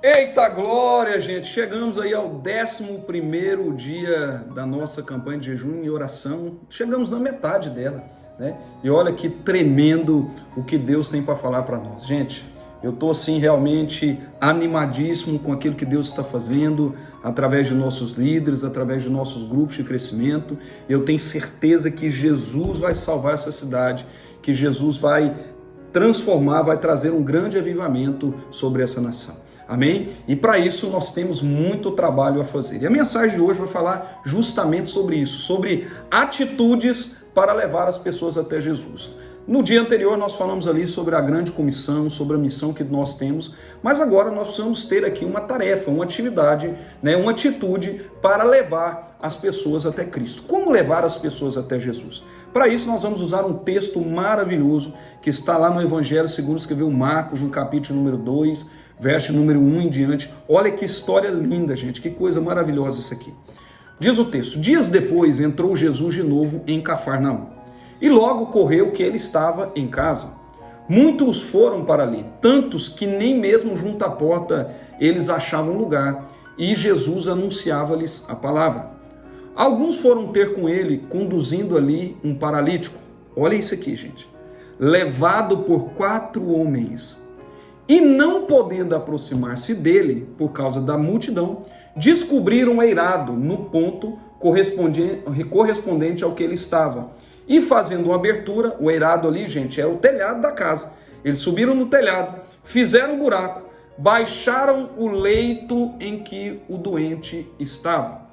Eita glória, gente! Chegamos aí ao 11º dia da nossa campanha de jejum e oração. Chegamos na metade dela, né? E olha que tremendo o que Deus tem para falar para nós. Gente, eu estou assim realmente animadíssimo com aquilo que Deus está fazendo através de nossos líderes, através de nossos grupos de crescimento. Eu tenho certeza que Jesus vai salvar essa cidade, que Jesus vai transformar, vai trazer um grande avivamento sobre essa nação. Amém? E para isso nós temos muito trabalho a fazer. E a mensagem de hoje vai falar justamente sobre isso, sobre atitudes para levar as pessoas até Jesus. No dia anterior nós falamos ali sobre a grande comissão, sobre a missão que nós temos, mas agora nós precisamos ter aqui uma tarefa, uma atividade, uma atitude para levar as pessoas até Cristo. Como levar as pessoas até Jesus? Para isso nós vamos usar um texto maravilhoso que está lá no Evangelho segundo escreveu Marcos, no capítulo número 2, verso número 1 em diante. Olha que história linda, gente, que coisa maravilhosa isso aqui. Diz o texto: dias depois entrou Jesus de novo em Cafarnaum, e logo correu que ele estava em casa. Muitos foram para ali, tantos que nem mesmo junto à porta eles achavam lugar, e Jesus anunciava-lhes a palavra. Alguns foram ter com ele, conduzindo ali um paralítico. Olha isso aqui, gente. Levado por 4 homens. E não podendo aproximar-se dele, por causa da multidão, descobriram um eirado no ponto correspondente ao que ele estava. E fazendo uma abertura, o eirado ali, gente, é o telhado da casa. Eles subiram no telhado, fizeram um buraco, baixaram o leito em que o doente estava.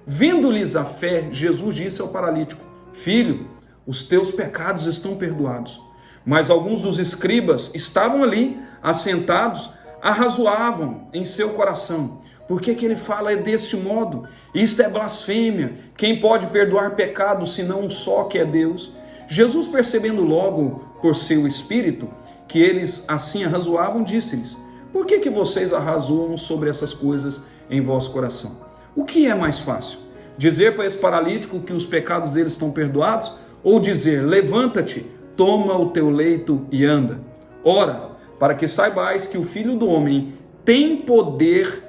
Vendo-lhes a fé, Jesus disse ao paralítico: filho, os teus pecados estão perdoados. Mas alguns dos escribas estavam ali, assentados, arrazoavam em seu coração: por que ele fala deste modo? Isto é blasfêmia. Quem pode perdoar pecados senão um só, que é Deus? Jesus, percebendo logo por seu espírito que eles assim arrazoavam, disse-lhes: por que vocês arrazoam sobre essas coisas em vosso coração? O que é mais fácil? Dizer para esse paralítico que os pecados dele estão perdoados? Ou dizer: levanta-te, toma o teu leito e anda? Ora, para que saibais que o Filho do Homem tem poder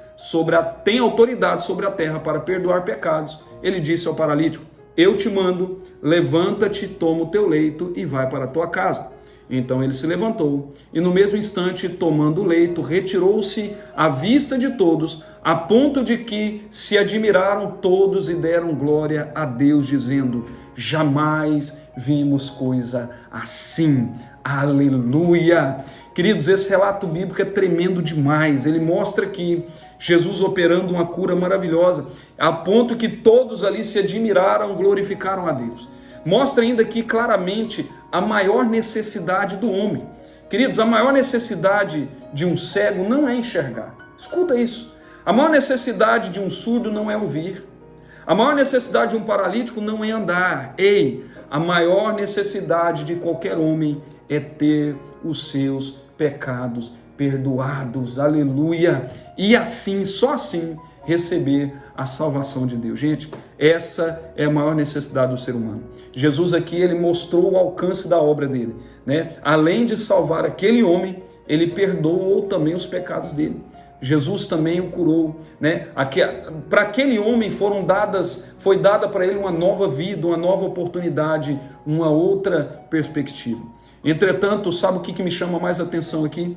tem autoridade sobre a terra para perdoar pecados, ele disse ao paralítico: eu te mando, levanta-te, toma o teu leito e vai para a tua casa. Então ele se levantou e no mesmo instante, tomando o leito, retirou-se à vista de todos, a ponto de que se admiraram todos e deram glória a Deus, dizendo: jamais vimos coisa assim. Aleluia! Queridos, esse relato bíblico é tremendo demais. Ele mostra que Jesus operando uma cura maravilhosa, a ponto que todos ali se admiraram, glorificaram a Deus. Mostra ainda aqui claramente a maior necessidade do homem. Queridos, a maior necessidade de um cego não é enxergar. Escuta isso. A maior necessidade de um surdo não é ouvir. A maior necessidade de um paralítico não é andar. Ei, a maior necessidade de qualquer homem é ter os seus pecados perdoados. Aleluia! E assim, só assim, receber a salvação de Deus. Gente, essa é a maior necessidade do ser humano. Jesus aqui, ele mostrou o alcance da obra dele, Além de salvar aquele homem, ele perdoou também os pecados dele. Jesus também o curou, Para aquele homem foi dada para ele uma nova vida, uma nova oportunidade, uma outra perspectiva. Entretanto, sabe o que me chama mais atenção aqui?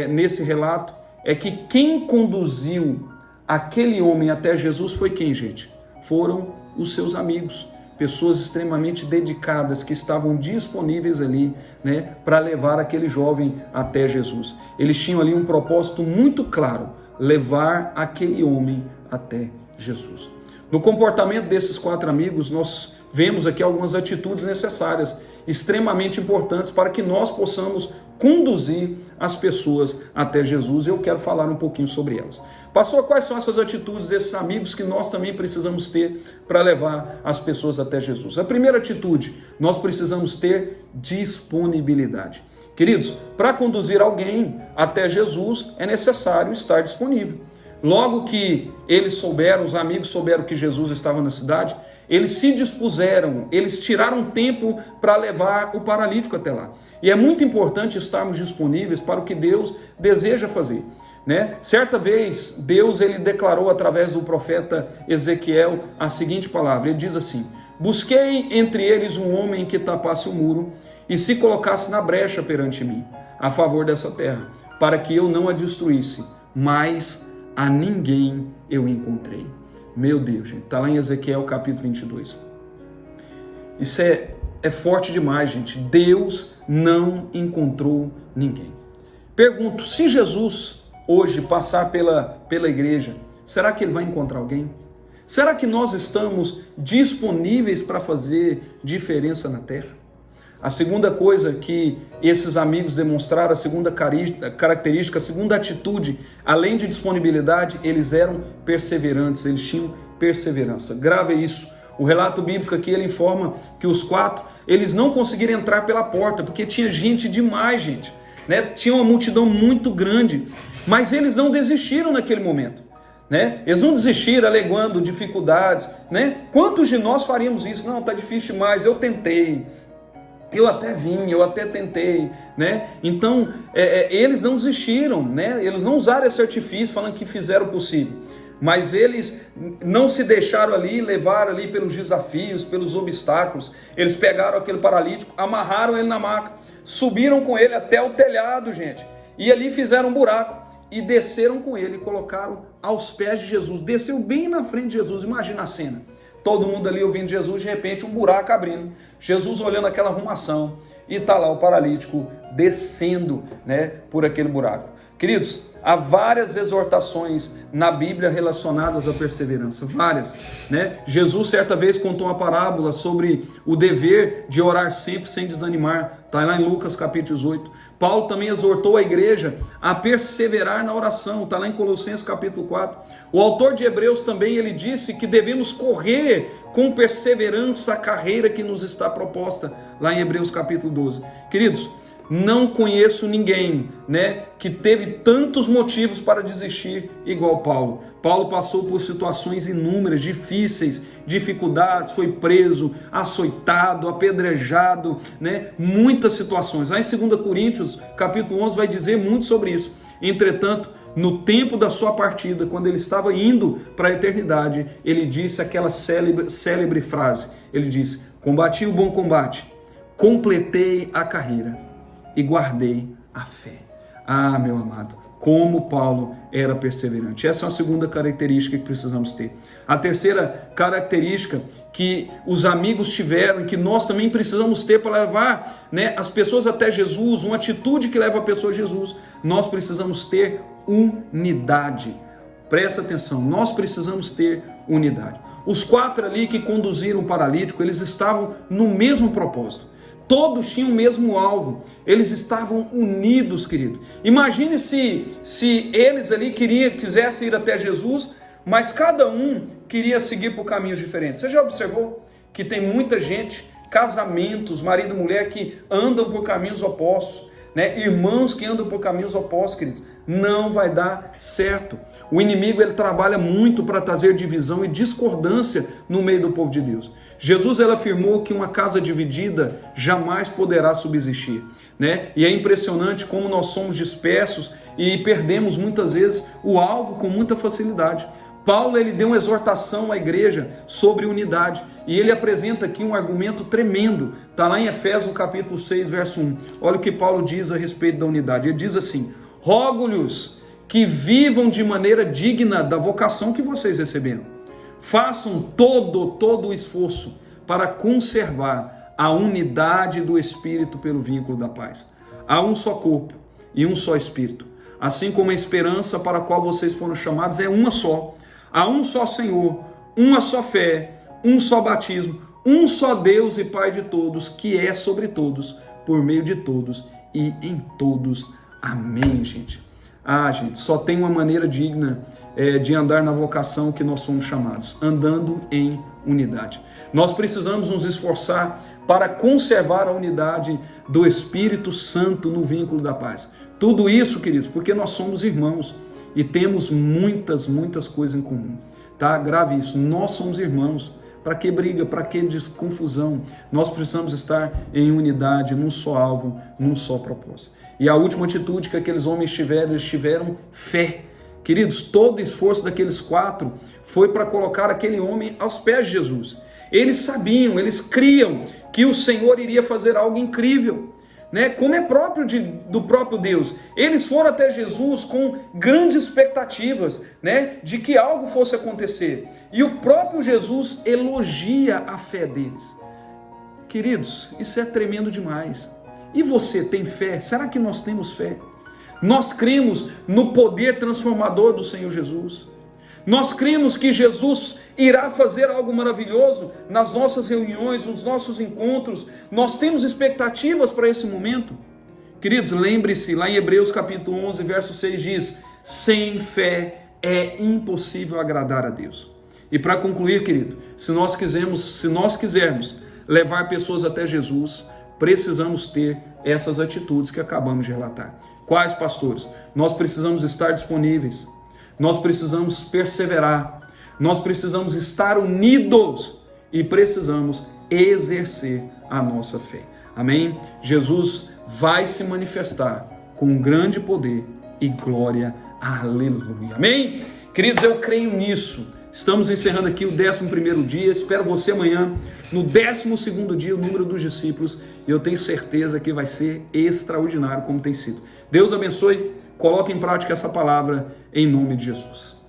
Nesse relato, é que quem conduziu aquele homem até Jesus foi quem, gente? Foram os seus amigos, pessoas extremamente dedicadas que estavam disponíveis ali, para levar aquele jovem até Jesus. Eles tinham ali um propósito muito claro: levar aquele homem até Jesus. No comportamento desses 4 amigos, nós vemos aqui algumas atitudes necessárias, extremamente importantes para que nós possamos conduzir as pessoas até Jesus. E eu quero falar um pouquinho sobre elas. Pastor, quais são essas atitudes desses amigos que nós também precisamos ter para levar as pessoas até Jesus? A primeira atitude, nós precisamos ter disponibilidade. Queridos, para conduzir alguém até Jesus é necessário estar disponível. Logo que os amigos souberam que Jesus estava na cidade, eles se dispuseram, eles tiraram tempo para levar o paralítico até lá. E é muito importante estarmos disponíveis para o que Deus deseja fazer. né? Certa vez, Deus ele declarou através do profeta Ezequiel a seguinte palavra, ele diz assim: busquei entre eles um homem que tapasse o muro e se colocasse na brecha perante mim, a favor dessa terra, para que eu não a destruísse, mas a ninguém eu encontrei. Meu Deus, gente, está lá em Ezequiel capítulo 22. Isso é forte demais, gente. Deus não encontrou ninguém. Pergunto, se Jesus hoje passar pela igreja, será que ele vai encontrar alguém? Será que nós estamos disponíveis para fazer diferença na terra? A segunda coisa que esses amigos demonstraram, a segunda característica, a segunda atitude, além de disponibilidade, eles eram perseverantes, eles tinham perseverança. Grave isso. O relato bíblico aqui, ele informa que os 4, eles não conseguiram entrar pela porta, porque tinha gente demais, gente, né? Tinha uma multidão muito grande, mas eles não desistiram naquele momento, né? Eles não desistiram alegando dificuldades, né? Quantos de nós faríamos isso? Não, tá difícil demais, eu tentei, eu até vim, eu até tentei, né? Então, eles não desistiram, né? Eles não usaram esse artifício falando que fizeram o possível, mas eles não se deixaram ali, levaram ali pelos desafios, pelos obstáculos. Eles pegaram aquele paralítico, amarraram ele na maca, subiram com ele até o telhado, gente, e ali fizeram um buraco e desceram com ele e colocaram aos pés de Jesus. Desceu bem na frente de Jesus, imagina a cena. Todo mundo ali ouvindo Jesus, de repente um buraco abrindo, Jesus olhando aquela arrumação e está lá o paralítico descendo, né, por aquele buraco. Queridos, há várias exortações na Bíblia relacionadas à perseverança, várias, né? Jesus certa vez contou uma parábola sobre o dever de orar sempre sem desanimar, está lá em Lucas capítulo 18. Paulo também exortou a igreja a perseverar na oração, está lá em Colossenses capítulo 4. O autor de Hebreus também, ele disse que devemos correr com perseverança a carreira que nos está proposta, lá em Hebreus capítulo 12. Queridos, não conheço ninguém, né, que teve tantos motivos para desistir igual Paulo. Paulo passou por situações inúmeras, difíceis, dificuldades, foi preso, açoitado, apedrejado, né, muitas situações. Lá em 2 Coríntios, capítulo 11, vai dizer muito sobre isso. Entretanto, no tempo da sua partida, quando ele estava indo para a eternidade, ele disse aquela célebre frase. Ele disse: combati o bom combate, completei a carreira e guardei a fé. Ah, meu amado, como Paulo era perseverante. Essa é a segunda característica que precisamos ter. A terceira característica que os amigos tiveram e que nós também precisamos ter para levar, né, as pessoas até Jesus, uma atitude que leva a pessoa a Jesus, nós precisamos ter unidade. Presta atenção, nós precisamos ter unidade. Os 4 ali que conduziram o paralítico, eles estavam no mesmo propósito. Todos tinham o mesmo alvo, eles estavam unidos, querido. Imagine se eles ali quisessem ir até Jesus, mas cada um queria seguir por caminhos diferentes. Você já observou que tem muita gente, casamentos, marido e mulher, que andam por caminhos opostos, né? Irmãos que andam por caminhos opostos, queridos? Não vai dar certo. O inimigo, ele trabalha muito para trazer divisão e discordância no meio do povo de Deus. Jesus, ele afirmou que uma casa dividida jamais poderá subsistir, né? E é impressionante como nós somos dispersos e perdemos muitas vezes o alvo com muita facilidade. Paulo, ele deu uma exortação à igreja sobre unidade e ele apresenta aqui um argumento tremendo. Está lá em Efésios capítulo 6, verso 1. Olha o que Paulo diz a respeito da unidade. Ele diz assim: rogo-lhes que vivam de maneira digna da vocação que vocês receberam. Façam todo o esforço para conservar a unidade do Espírito pelo vínculo da paz. Há um só corpo e um só Espírito, assim como a esperança para a qual vocês foram chamados é uma só. Há um só Senhor, uma só fé, um só batismo, um só Deus e Pai de todos, que é sobre todos, por meio de todos e em todos. Amém, gente. Ah, gente, só tem uma maneira digna de andar na vocação que nós somos chamados, andando em unidade. Nós precisamos nos esforçar para conservar a unidade do Espírito Santo no vínculo da paz. Tudo isso, queridos, porque nós somos irmãos e temos muitas coisas em comum, tá? Grave isso, nós somos irmãos, Para que briga? Para que confusão? Nós precisamos estar em unidade, num só alvo, num só propósito. E a última atitude que aqueles homens tiveram, eles tiveram fé. Queridos, todo o esforço daqueles 4 foi para colocar aquele homem aos pés de Jesus. Eles sabiam, eles criam que o Senhor iria fazer algo incrível, né? Como é próprio do próprio Deus. Eles foram até Jesus com grandes expectativas, né, de que algo fosse acontecer. E o próprio Jesus elogia a fé deles. Queridos, isso é tremendo demais. E você tem fé? Será que nós temos fé? Nós cremos no poder transformador do Senhor Jesus. Nós cremos que Jesus irá fazer algo maravilhoso nas nossas reuniões, nos nossos encontros. Nós temos expectativas para esse momento. Queridos, lembre-se, lá em Hebreus capítulo 11, verso 6 diz: sem fé é impossível agradar a Deus. E para concluir, querido, se nós quisermos levar pessoas até Jesus, precisamos ter essas atitudes que acabamos de relatar. Quais, pastores? Nós precisamos estar disponíveis, nós precisamos perseverar, nós precisamos estar unidos e precisamos exercer a nossa fé. Amém? Jesus vai se manifestar com grande poder e glória. Aleluia. Amém? Queridos, eu creio nisso. Estamos encerrando aqui o 11º dia. Espero você amanhã no 12º dia, o número dos discípulos. E eu tenho certeza que vai ser extraordinário como tem sido. Deus abençoe. Coloque em prática essa palavra em nome de Jesus.